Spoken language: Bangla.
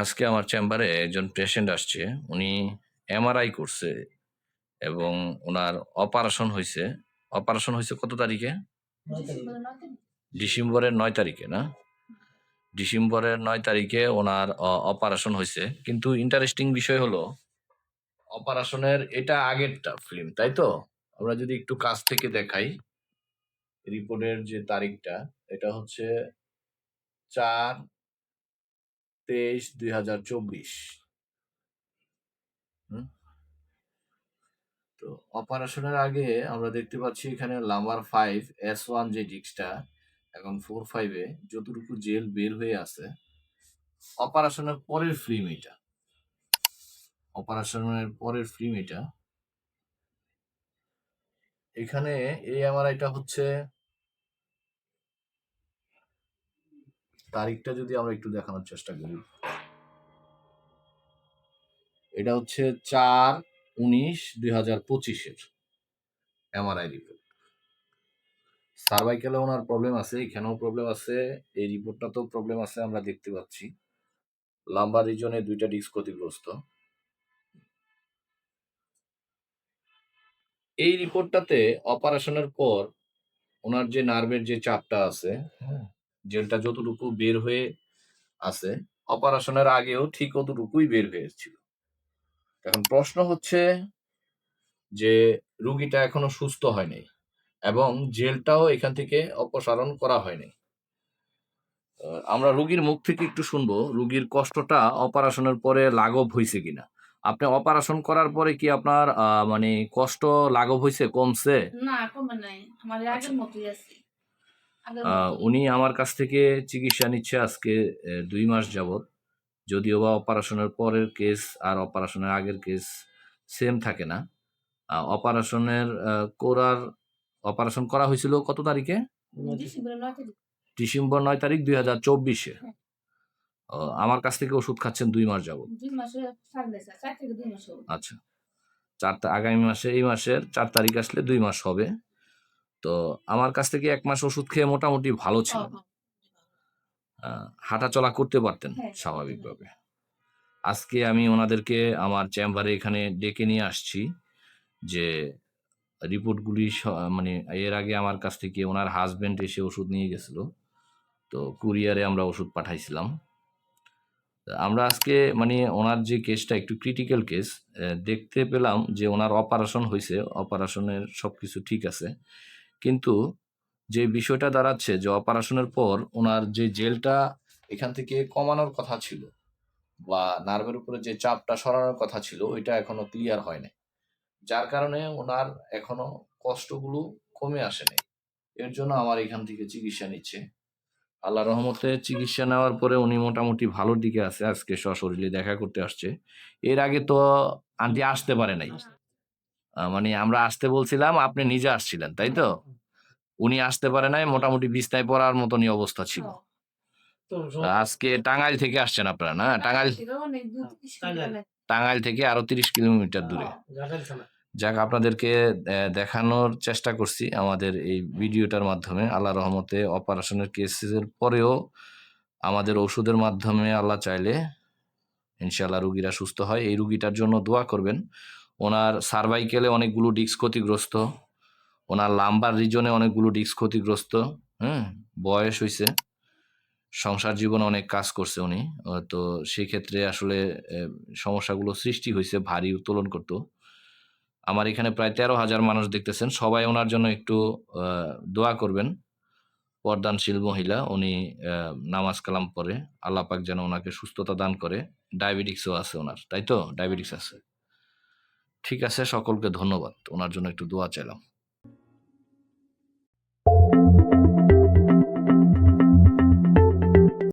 আজকে আমার চেম্বারে একজন পেশেন্ট আসছে। উনি এমআরআই করছে এবং উনার অপারেশন হইছে। অপারেশন হইছে কত তারিখে? ডিসেম্বরের ৯ তারিখে না? ডিসেম্বরের ৯ তারিখে ওনার অপারেশন হইছে। কিন্তু ইন্টারেস্টিং বিষয় হলো অপারেশনের এটা আগেরটা ফিল্ম, তাই তো? আমরা যদি একটু কাছ থেকে দেখাই রিপোর্টের যে তারিখটা, এটা হচ্ছে ৪/২৩/২০২৪। হুম? তো অপারেশনের আগে আমরা দেখতে পাচ্ছি এখানে নাম্বার 5 S1 যে ডিস্কটা এবং 4-5 এ যতটুকু জেল বের হয়ে আছে অপারেশনের পরের ফিল্ম এটা। অপারেশনের পরের ফিল্ম এটা। এখানে এই এমআরআইটা হচ্ছে তারিখটা যদি আমরা একটু দেখানোর চেষ্টা করি, এটা হচ্ছে 4/19/2025 এমআরআই রিপোর্ট। সার্ভাইকেলে ওনার প্রবলেম আছে, এখানেও প্রবলেম আছে, এই রিপোর্টটাতেও প্রবলেম আছে আমরা দেখতে পাচ্ছি। লাম্বার রিজনে 2টা ডিস্ক ক্ষতিগ্রস্ত। এই রিপোর্টটাতে অপারেশনের পর ওনার যে নার্ভের যে চাপটা আছে, জেলটা যতটুকু বের হয়ে আছে অপারেশনের আগেও ঠিক অতটুকুই বের হয়েছিল। এখন প্রশ্ন হচ্ছে যে রুগীটা এখনো সুস্থ হয়নি এবং জেলটাও এখান থেকে অপসারণ করা হয়নি। আমরা রুগীর মুখ থেকে একটু শুনবো রুগীর কষ্টটা অপারেশনের পরে লাঘব হয়েছে কিনা। আপনি অপারেশন করার পরে কি আপনার মানে কষ্ট লাঘব হয়েছে, কমছে? না, কমে নাই। আমার আগের মতোই আছে। উনি আমার কাছ থেকে চিকিৎসা নিচ্ছে আজকে 2 মাস যাবত। যদিও বা অপারেশনের পরের কেস আর অপারেশনের আগের কেস সেম থাকে না। অপারেশন করা হয়েছিল কত তারিখে? ডিসেম্বর 9 তারিখ 2024-এ। হ্যাঁ। আমার কাছ থেকে ওষুধ খাচ্ছেন 2 মাস যাবত। 2 মাসে 4 থেকে 2 মাস হবে। আচ্ছা। আগামী মাসে এই মাসের 4 তারিখ আসলে 2 মাস হবে। তো আমার কাছ থেকে 1 মাস ওষুধ খেয়ে মোটামুটি ভালো ছিলেন। হাঁটাচলা করতে পারতেন হ্যাঁ। স্বাভাবিকভাবে। আজকে আমি ওনাদেরকে আমার চেম্বারে এখানে ডেকে নিয়ে আসছি যে রিপোর্টগুলি মানে এর আগে আমার কাছ থেকে ওনার হাসব্যান্ড এসে ওষুধ নিয়ে গেছিল। তো কুরিয়ারে আমরা ওষুধ পাঠাইছিলাম। আমরা আজকে মানে ওনার যে কেসটা একটু ক্রিটিক্যাল কেস, দেখতে পেলাম যে ওনার অপারেশন হইছে, অপারেশনের সবকিছু ঠিক আছে। কিন্তু যে বিষয়টা দাঁড়াচ্ছে যে অপারেশনের পর ওনার যে জেলটা এখান থেকে কমানোর কথা ছিল বা নার্ভের উপরে যে চাপটা সরানোর কথা ছিল ওইটা এখনো ক্লিয়ার হয় নাই। যার কারণে ওনার এখনো কষ্টগুলো কমে আসে নাই। এর জন্য আমার এখান থেকে চিকিৎসা নিচ্ছে। আল্লাহর রহমতে চিকিৎসা নেওয়ার পরে উনি মোটামুটি ভালোর দিকে আছে। আজকে সশরীরে দেখা করতে আসছে। এর আগে তো আন্টি আসতে পারে নাই। মানে আমরা আসতে বলছিলাম, আপনি নিজে আসছিলেন, তাই তো? উনি আসতে পারে নাই, মোটামুটি বিছনায় পড়ার মতনই অবস্থা ছিল। আজকে টাঙ্গাইল থেকে আসছেন আপনারা, না? টাঙ্গাইল থেকে আরো 30 কিলোমিটার দূরে। যাক, আপনাদেরকে দেখানোর চেষ্টা করছি আমাদের এই ভিডিওটার মাধ্যমে। আল্লাহর রহমতে অপারেশনের কেসের পরেও আমাদের ওষুধের মাধ্যমে আল্লাহ চাইলে ইনশাআল্লাহ রুগীরা সুস্থ হয়। এই রুগীটার জন্য দোয়া করবেন। ওনার সার্ভাইকেলে অনেকগুলো ডিস্ক ক্ষতিগ্রস্ত, ওনার লাম্বার রিজনে অনেকগুলো ডিস্ক ক্ষতিগ্রস্ত। বয়স হইছে, সংসার জীবনে অনেক কাজ করছে উনি। তো সেক্ষেত্রে আসলে সমস্যাগুলো সৃষ্টি হয়েছে, ভারী উত্তোলন করতো। আমার এখানে প্রায় 13,000 মানুষ দেখতেছেন। সবাই ওনার জন্য একটু দোয়া করবেন। পর্দানশীল মহিলা, উনি নামাজ কালাম পড়ে। আল্লাহ পাক যেন ওনাকে সুস্থতা দান করে। ডায়াবেটিক্সও আছে ওনার, তাই তো? ডায়াবেটিক্স আছে। ঠিক আছে, সকলকে ধন্যবাদ। ওনার জন্য একটু দোয়া চাইলাম।